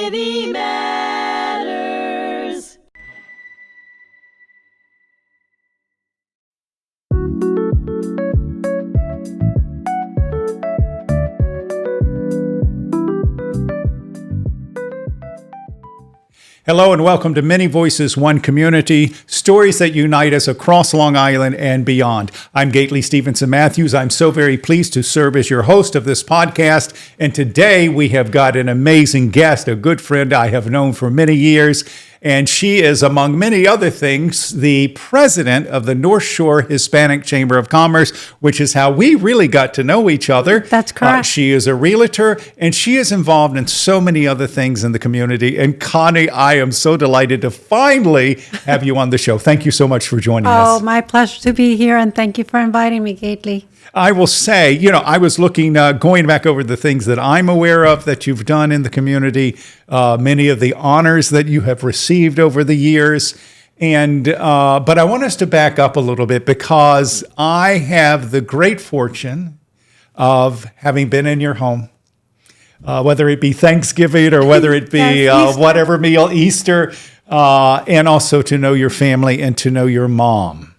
Community Matters. Hello and welcome to Many Voices, One Community, stories that unite us across Long Island and beyond. I'm Gaitley Stevenson Mathews. I'm so very pleased to serve as your host of this podcast. And today we have got an amazing guest, a good friend I have known for many years. And she is, among many other things, the president of the North Shore Hispanic Chamber of Commerce, which is how we really got to know each other. That's correct. She is a realtor, and she is involved in so many other things in the community. And Connie, I am so delighted to finally have you on the show. Thank you so much for joining us. Oh, my pleasure to be here, and thank you for inviting me, Gaitley. I will say, I was looking, going back over the things that I'm aware of that you've done in the community, many of the honors that you have received over the years. And but I want us to back up a little bit because I have the great fortune of having been in your home, whether it be Thanksgiving or whether it be Yes, whatever meal, Easter, and also to know your family and to know your mom.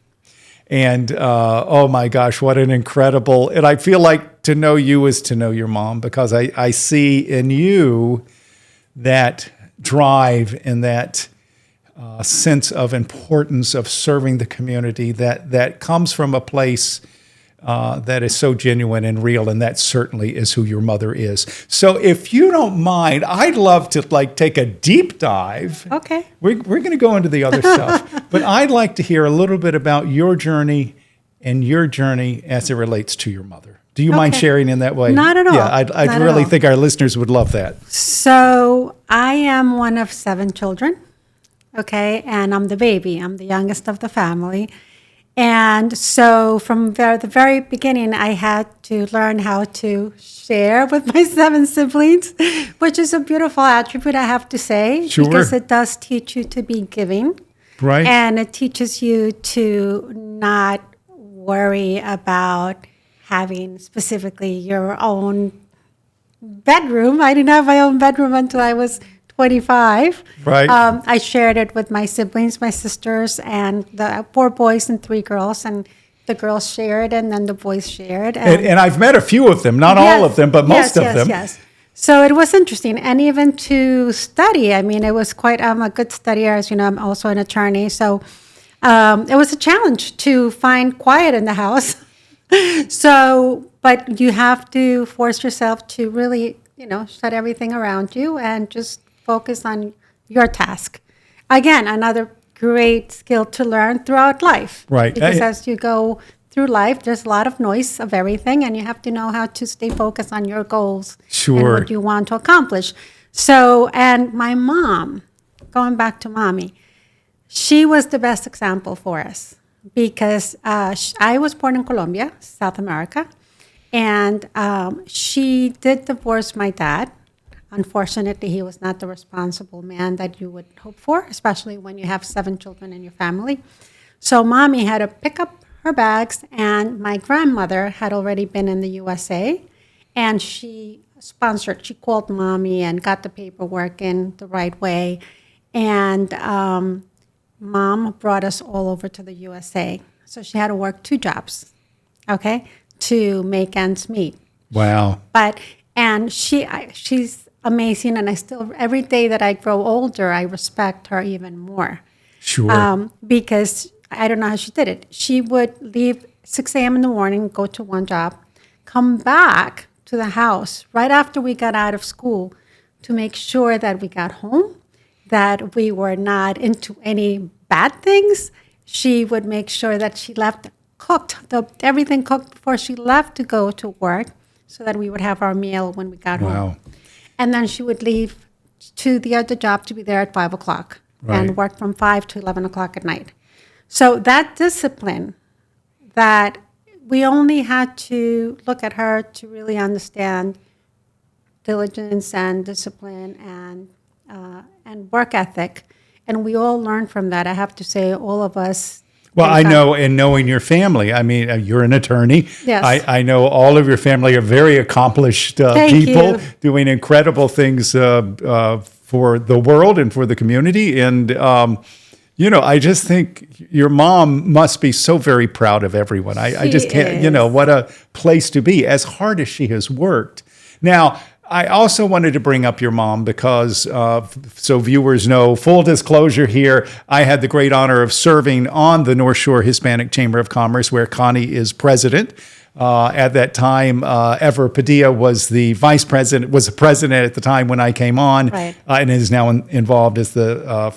And oh my gosh, what an incredible, and I feel like to know you is to know your mom because I see in you that drive and that sense of importance of serving the community that comes from a place that is so genuine and real, and that certainly is who your mother is. So if you don't mind, I'd love to take a deep dive. Okay. We're going to go into the other stuff, but I'd like to hear a little bit about your journey and your journey as it relates to your mother. Do you mind sharing in that way? Not at all. Yeah, I'd really think our listeners would love that. So I am one of 7 children, okay, and I'm the baby. I'm the youngest of the family. And so from the very beginning, I had to learn how to share with my 7 siblings, which is a beautiful attribute, I have to say, Sure. because it does teach you to be giving. Right. And it teaches you to not worry about having specifically your own bedroom. I didn't have my own bedroom until I was 25. Right. I shared it with my siblings, my sisters, and the 4 boys and 3 girls. And the girls shared, and then the boys shared. And I've met a few of them, not all of them, but most of them. Yes. So it was interesting. And even to study, I mean, it was quite, I'm a good studier. As you know, I'm also an attorney. So it was a challenge to find quiet in the house. But you have to force yourself to really, shut everything around you and just focus on your task. Again, another great skill to learn throughout life. Right. Because as you go through life, there's a lot of noise of everything, and you have to know how to stay focused on your goals and what you want to accomplish. So, and my mom, going back to mommy, she was the best example for us because I was born in Colombia, South America, and she did divorce my dad. Unfortunately, he was not the responsible man that you would hope for, especially when you have 7 children in your family. So mommy had to pick up her bags, and my grandmother had already been in the USA, and she called mommy and got the paperwork in the right way. And mom brought us all over to the USA. So she had to work 2 jobs, to make ends meet. Wow. And she's amazing, and I still, every day that I grow older, I respect her even more. Sure. Because I don't know how she did it. She would leave 6 a.m. in the morning, go to one job, come back to the house right after we got out of school to make sure that we got home, that we were not into any bad things. She would make sure that she left everything cooked before she left to go to work so that we would have our meal when we got home. And then she would leave to the other job to be there at 5 o'clock and work from 5 to 11 o'clock at night. So that discipline that we only had to look at her to really understand diligence and discipline and work ethic. And we all learned from that. I have to say, all of us Well, I know, and knowing your family, I mean, you're an attorney. Yes. I know all of your family are very accomplished people doing incredible things for the world and for the community. And, I just think your mom must be so very proud of everyone. I just can't, what a place to be, as hard as she has worked. Now, I also wanted to bring up your mom because, so viewers know, full disclosure here, I had the great honor of serving on the North Shore Hispanic Chamber of Commerce, where Connie is president. At that time, Ever Padilla was the the president at the time when I came on, and is now involved as the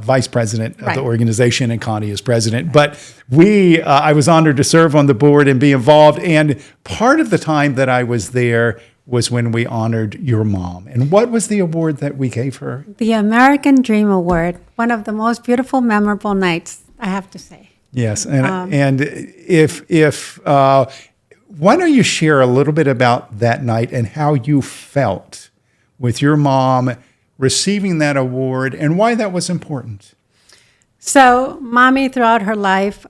vice president of the organization, and Connie is president. But I was honored to serve on the board and be involved. And part of the time that I was there was when we honored your mom. And what was the award that we gave her? The American Dream Award, one of the most beautiful, memorable nights, I have to say. Yes, and if why don't you share a little bit about that night and how you felt with your mom receiving that award and why that was important? So Mommy, throughout her life,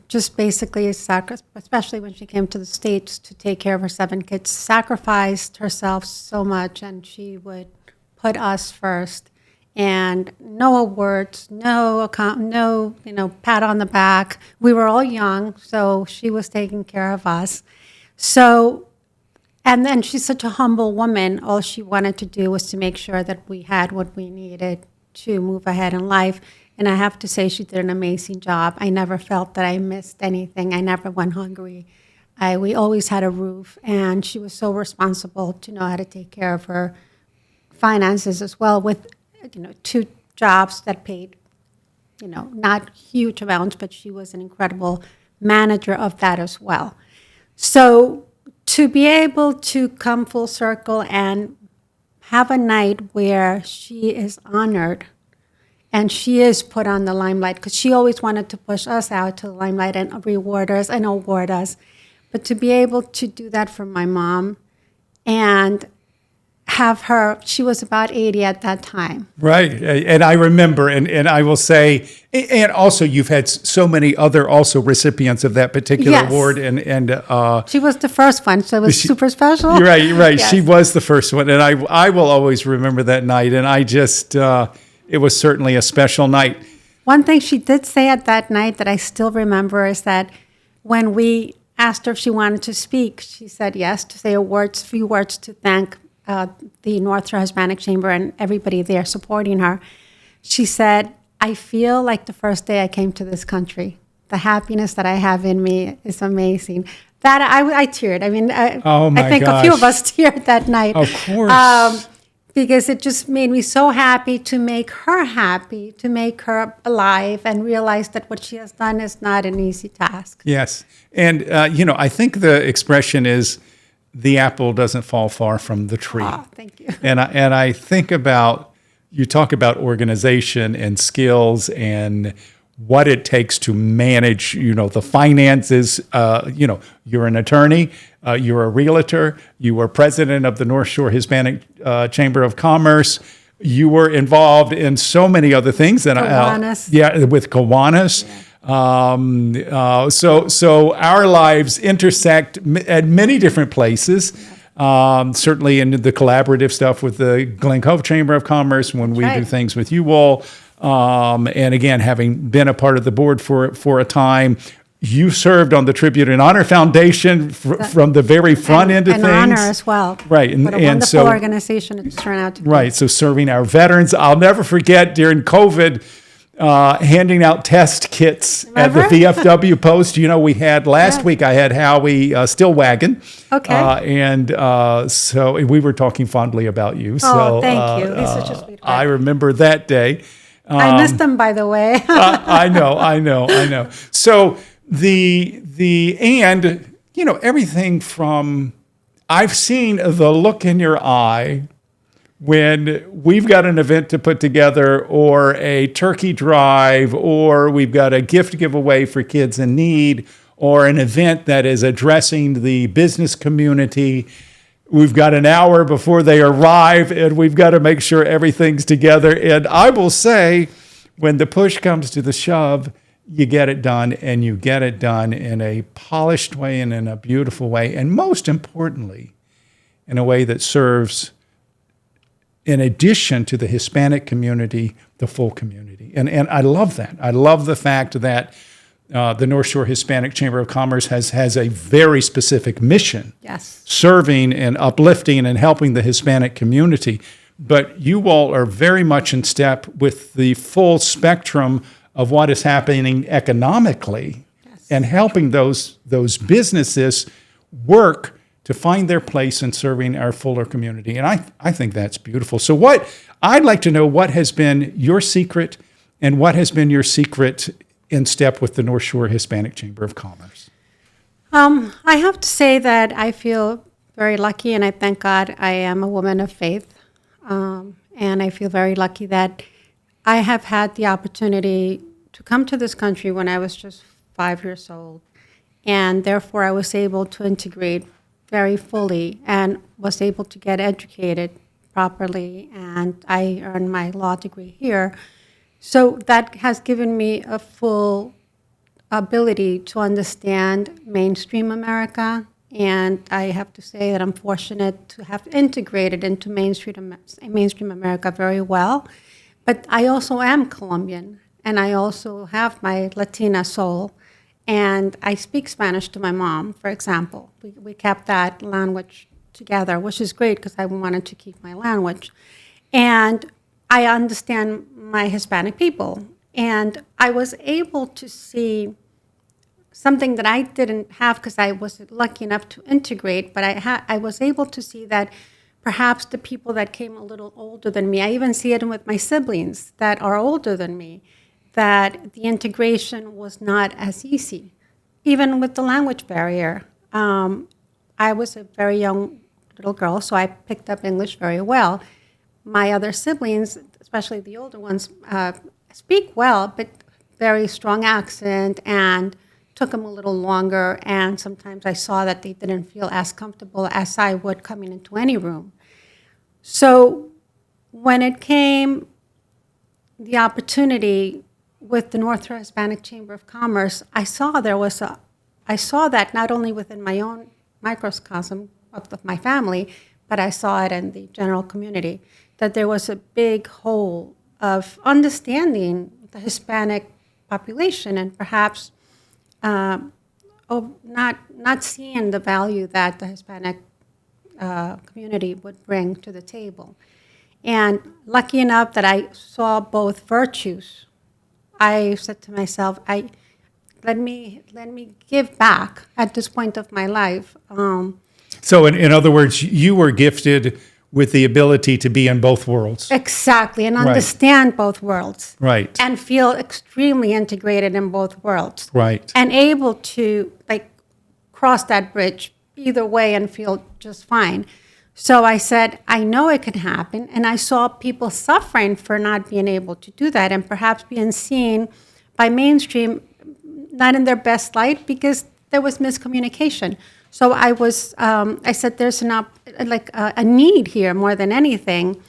just basically, especially when she came to the States to take care of her 7 kids, sacrificed herself so much, and she would put us first. And no awards, no pat on the back. We were all young, so she was taking care of us. So, and then she's such a humble woman. All she wanted to do was to make sure that we had what we needed to move ahead in life. And I have to say, she did an amazing job. I never felt that I missed anything. I never went hungry. We always had a roof, and she was so responsible to know how to take care of her finances as well, with 2 jobs that paid, not huge amounts, but she was an incredible manager of that as well. So to be able to come full circle and have a night where she is honored and she is put on the limelight, because she always wanted to push us out to the limelight and reward us and award us. But to be able to do that for my mom and have her, she was about 80 at that time. Right. And I remember, and I will say, and also you've had so many other also recipients of that particular award. And she was the first one, so it was super special. Right. Yes. She was the first one. And I will always remember that night. And I just, it was certainly a special night. One thing she did say at that night that I still remember is that when we asked her if she wanted to speak, she said yes, to say few words to thank the North Shore Hispanic Chamber and everybody there supporting her. She said, I feel like the first day I came to this country. The happiness that I have in me is amazing. That I teared. I mean, I think a few of us teared that night. Of course. Because it just made me so happy, to make her alive, and realize that what she has done is not an easy task. Yes. And, I think the expression is, the apple doesn't fall far from the tree. Oh, thank you. And I think you talk about organization and skills and what it takes to manage, the finances. You're an attorney, you're a realtor, you were president of the North Shore Hispanic Chamber of Commerce. You were involved in so many other things. And with Kiwanis. Yeah. So our lives intersect at many different places. Certainly in the collaborative stuff with the Glen Cove Chamber of Commerce, when we do things with you all. And again, having been a part of the board for a time, you served on the Tribute and Honor Foundation from the very front end of things. And honor as well. Right. What a wonderful organization it's turned out to be. Right. So serving our veterans. I'll never forget during COVID, handing out test kits at the VFW post. We had last week, I had Howie Stillwagon. Okay. And so we were talking fondly about you. Oh, thank you. He's such a sweet guy. I remember that day. I missed them, by the way. I know. So everything from, I've seen the look in your eye when we've got an event to put together, or a turkey drive, or we've got a gift giveaway for kids in need, or an event that is addressing the business community. We've got an hour before they arrive, and we've got to make sure everything's together. And I will say, when the push comes to the shove, you get it done, and you get it done in a polished way and in a beautiful way, and most importantly, in a way that serves, in addition to the Hispanic community, the full community. And I love that. I love the fact that the North Shore Hispanic Chamber of Commerce has a very specific mission, yes, serving and uplifting and helping the Hispanic community. But you all are very much in step with the full spectrum of what is happening economically, yes, and helping those businesses work to find their place in serving our fuller community. And I think that's beautiful. So I'd like to know what has been your secret, and what has been your secret in step with the North Shore Hispanic Chamber of Commerce. I have to say that I feel very lucky, and I thank God I am a woman of faith. And I feel very lucky that I have had the opportunity to come to this country when I was just 5 years old. And therefore, I was able to integrate very fully and was able to get educated properly. And I earned my law degree here. So that has given me a full ability to understand mainstream America. And I have to say that I'm fortunate to have integrated into mainstream America very well. But I also am Colombian, and I also have my Latina soul. And I speak Spanish to my mom, for example. We kept that language together, which is great because I wanted to keep my language. And I understand my Hispanic people. And I was able to see something that I didn't have because I was lucky enough to integrate, but I was able to see that perhaps the people that came a little older than me, I even see it with my siblings that are older than me, that the integration was not as easy, even with the language barrier. I was a very young little girl, so I picked up English very well. My other siblings, especially the older ones, speak well, but very strong accent, and took them a little longer, and sometimes I saw that they didn't feel as comfortable as I would coming into any room. So when it came the opportunity with the North Shore Hispanic Chamber of Commerce, I saw that not only within my own microcosm of my family, but I saw it in the general community, that there was a big hole of understanding the Hispanic population and perhaps not seeing the value that the Hispanic community would bring to the table. And lucky enough that I saw both virtues, I said to myself, let me give back at this point of my life. So in other words, you were gifted with the ability to be in both worlds. Exactly, and understand both worlds. Right. And feel extremely integrated in both worlds. Right. And able to cross that bridge either way and feel just fine. So I said, I know it can happen, and I saw people suffering for not being able to do that, and perhaps being seen by mainstream not in their best light because there was miscommunication. So I said, there's a need here more than anything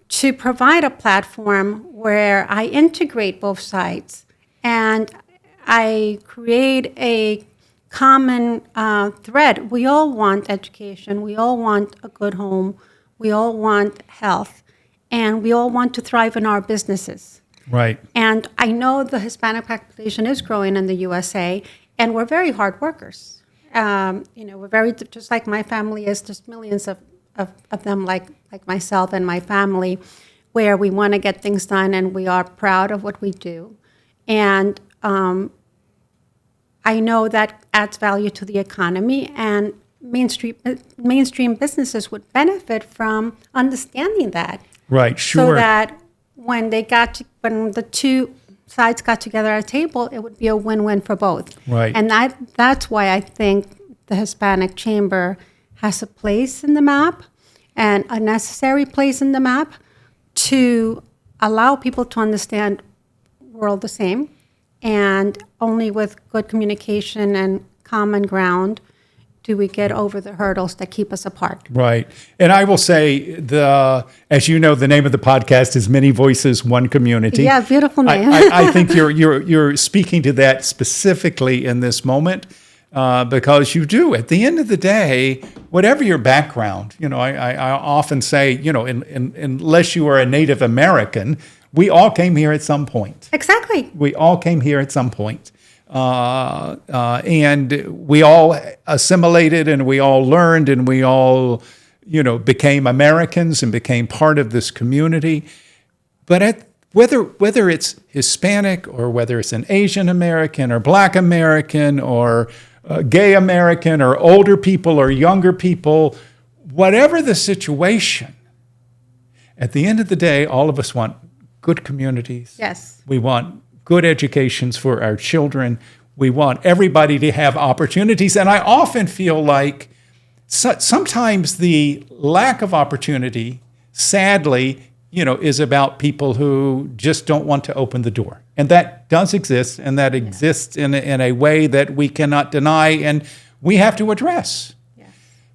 to provide a platform where I integrate both sides and I create a common thread. We all want education. We all want a good home. We all want health. And we all want to thrive in our businesses. Right. And I know the Hispanic population is growing in the USA, and we're very hard workers. We're very, just like my family is, there's millions of them like myself and my family, where we want to get things done and we are proud of what we do. And I know that adds value to the economy, and mainstream businesses would benefit from understanding that. Right, sure. So that when the two sides got together at a table, it would be a win-win for both. Right. And that's why I think the Hispanic Chamber has a place in the map, and a necessary place in the map, to allow people to understand we're all the same, and only with good communication and common ground do we get over the hurdles that keep us apart? Right. And I will say, as you know, the name of the podcast is Many Voices, One Community. Yeah, beautiful name. I think you're speaking to that specifically in this moment, because you do. At the end of the day, whatever your background, I often say, unless you are a Native American, we all came here at some point. Exactly. We all came here at some point. And we all assimilated, and we all learned, and we all, became Americans and became part of this community. But whether it's Hispanic, or whether it's an Asian American or Black American or gay American or older people or younger people, whatever the situation, at the end of the day, all of us want good communities. Yes. We want good educations for our children. We want everybody to have opportunities. And I often feel like sometimes the lack of opportunity, sadly, is about people who just don't want to open the door. And that does exist, and that exists in a way that we cannot deny and we have to address. Yes.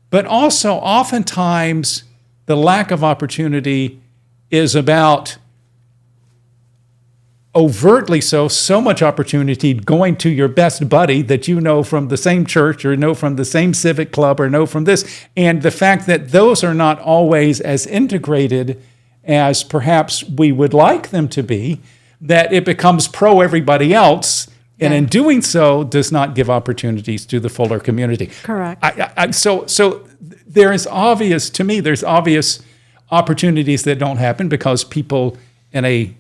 But also, oftentimes, the lack of opportunity is about overtly so much opportunity going to your best buddy that you know from the same church, or know from the same civic club, or know from this. And the fact that those are not always as integrated as perhaps we would like them to be, that it becomes pro everybody else. And in doing so, does not give opportunities to the fuller community. Correct. So there's obvious opportunities that don't happen because people in a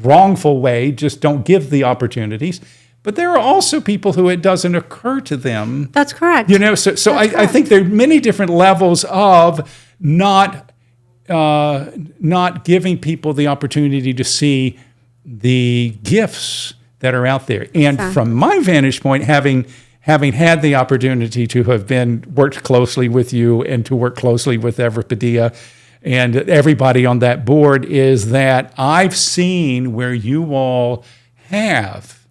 wrongful way just don't give the opportunities. But there are also people who it doesn't occur to them. That's correct. I think there are many different levels of not giving people the opportunity to see the gifts that are out there. And from my vantage point, having had the opportunity to have worked closely with you and to work closely with everybody and everybody on that board, is that I've seen where you all have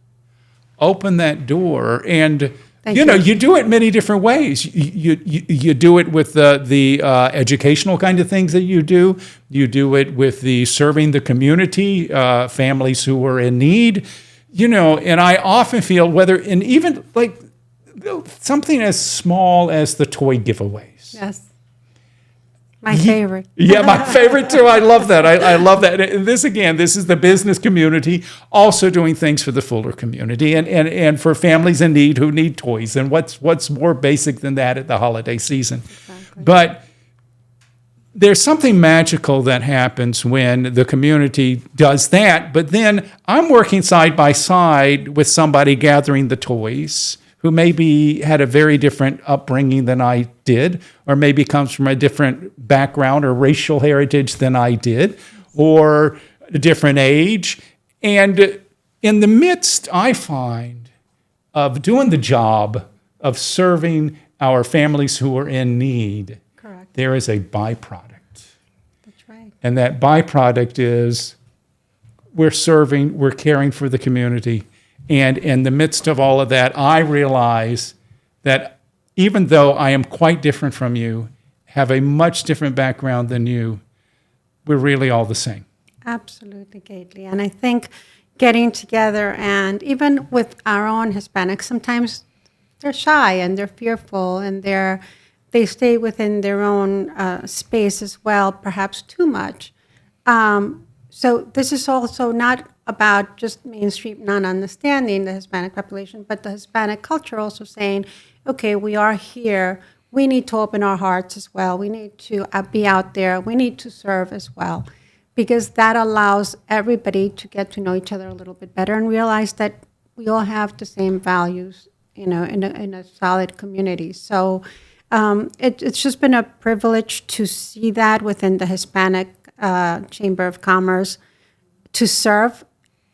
opened that door, and you do it many different ways. You do it with the educational kind of things that you do. You do it with the serving the community, families who are in need. And I often feel even like something as small as the toy giveaways. Yes. My favorite. Yeah, my favorite too. I love that. I love that. And this is the business community also doing things for the fuller community and for families in need who need toys. And what's more basic than that at the holiday season? Exactly. But there's something magical that happens when the community does that. But then I'm working side by side with somebody gathering the toys, who maybe had a very different upbringing than I did, or maybe comes from a different background or racial heritage than I did, or a different age. And in the midst, I find, of doing the job of serving our families who are in need, correct, there is a byproduct. That's right. And that byproduct is we're caring for the community. And in the midst of all of that, I realize that even though I am quite different from you, have a much different background than you, we're really all the same. Absolutely, Gaitley. And I think getting together, and even with our own Hispanics, sometimes they're shy and they're fearful, and they stay within their own space as well, perhaps too much. So this is also not about just mainstream non-understanding the Hispanic population, but the Hispanic culture also saying, okay, we are here. We need to open our hearts as well. We need to be out there. We need to serve as well, because that allows everybody to get to know each other a little bit better and realize that we all have the same values, in a solid community. So it's just been a privilege to see that within the Hispanic Chamber of Commerce, to serve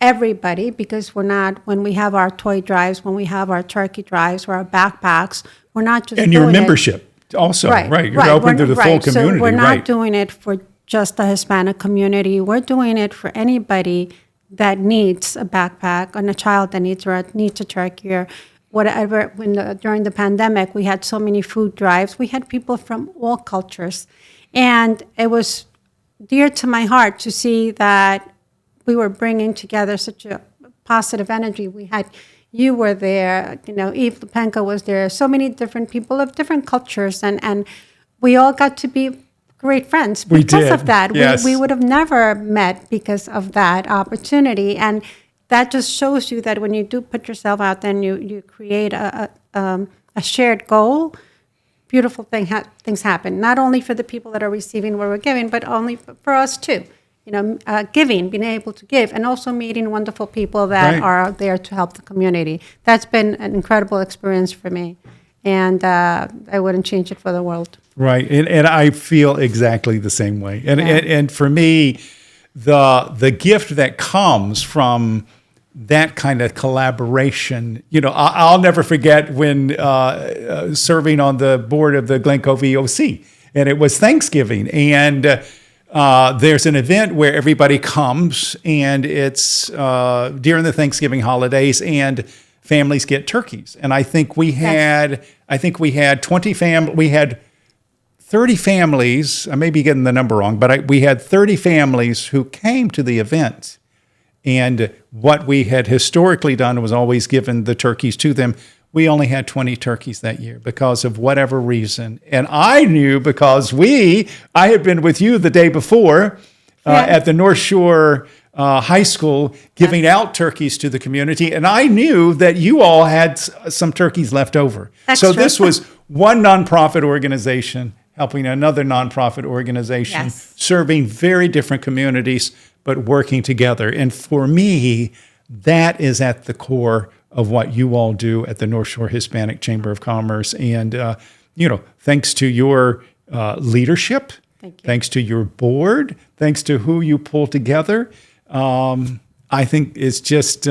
everybody, because when we have our toy drives, when we have our turkey drives or our backpacks, we're not just and doing your membership also, right? You're open to the full community, so we're not doing it for just the Hispanic community. We're doing it for anybody that needs a backpack, and a child that needs a turkey, or whatever, during the pandemic, we had so many food drives. We had people from all cultures. And it was dear to my heart to see that we were bringing together such a positive energy. You were there, Eve Lupenko was there, so many different people of different cultures, and we all got to be great friends because of that. Yes. We would have never met because of that opportunity, and that just shows you that when you do put yourself out there and you create a shared goal, beautiful things happen, not only for the people that are receiving what we're giving, but only for us too. Giving, being able to give, and also meeting wonderful people that are there to help the community. That's been an incredible experience for me, and I wouldn't change it for the world. Right, and I feel exactly the same way. And for me, the gift that comes from that kind of collaboration, I'll never forget when serving on the board of the Glen Cove VOC, and it was Thanksgiving, and there's an event where everybody comes, and it's during the Thanksgiving holidays, and families get turkeys. And I think we had 30 families. I may be getting the number wrong, but we had 30 families who came to the event. And what we had historically done was always given the turkeys to them. We only had 20 turkeys that year because of whatever reason. And I knew because I had been with you the day before at the North Shore High School giving out turkeys to the community. And I knew that you all had some turkeys left over. Extra. So this was one nonprofit organization helping another nonprofit organization, serving very different communities, but working together. And for me, that is at the core of what you all do at the North Shore Hispanic Chamber of Commerce. And, thanks to your leadership, thanks to your board, thanks to who you pull together, I think it's just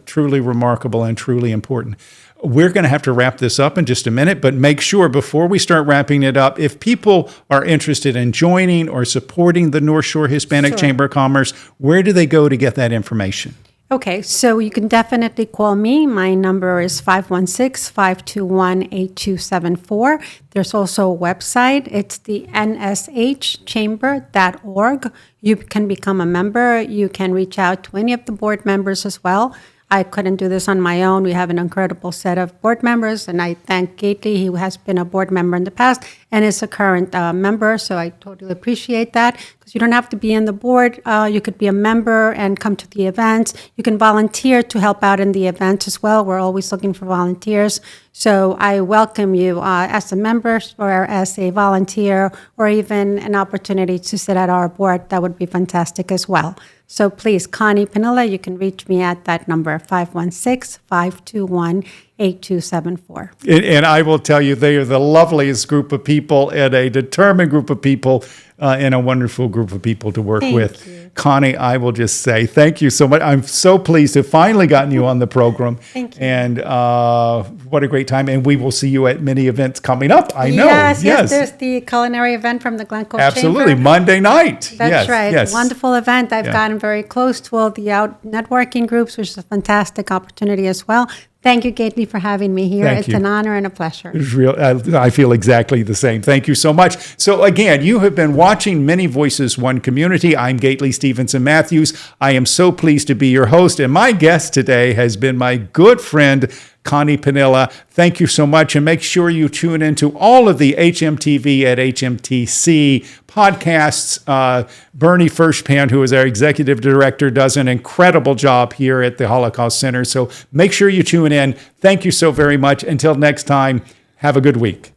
truly remarkable and truly important. We're going to have to wrap this up in just a minute, but make sure before we start wrapping it up, if people are interested in joining or supporting the North Shore Hispanic Chamber of Commerce, where do they go to get that information? Okay, so you can definitely call me. My number is 516-521-8274. There's also a website. It's the nshchamber.org. You can become a member. You can reach out to any of the board members as well. I couldn't do this on my own. We have an incredible set of board members, and I thank Gaitley. He has been a board member in the past and is a current member, so I totally appreciate that, because you don't have to be in the board. You could be a member and come to the events. You can volunteer to help out in the events as well. We're always looking for volunteers. So I welcome you as a member or as a volunteer, or even an opportunity to sit at our board. That would be fantastic as well. So please, Connie Pinilla, you can reach me at that number, 516-521-8274. And I will tell you, they are the loveliest group of people and a determined group of people and a wonderful group of people to work with. Thank you. Connie, I will just say thank you so much. I'm so pleased to have finally gotten you on the program. Thank you. And what a great time. And we will see you at many events coming up. I know. Yes. There's the culinary event from the Glen Cove Absolutely. Chamber. Monday night. That's right. Yes. Wonderful event. I've gotten very close to all the out networking groups, which is a fantastic opportunity as well. Thank you, Gaitley, for having me here. Thank it's you. an honor and a pleasure. It's real. I feel exactly the same. Thank you so much. So again, you have been watching Many Voices, One Community. I'm Gaitley Stevenson Mathews. I am so pleased to be your host, and my guest today has been my good friend, Connie Pinilla. Thank you so much, and make sure you tune into all of the hmTV at hmTC podcasts. Bernie Firstpan, who is our executive director, does an incredible job here at the Holocaust Center. So make sure you tune in. Thank you so very much. Until next time, have a good week.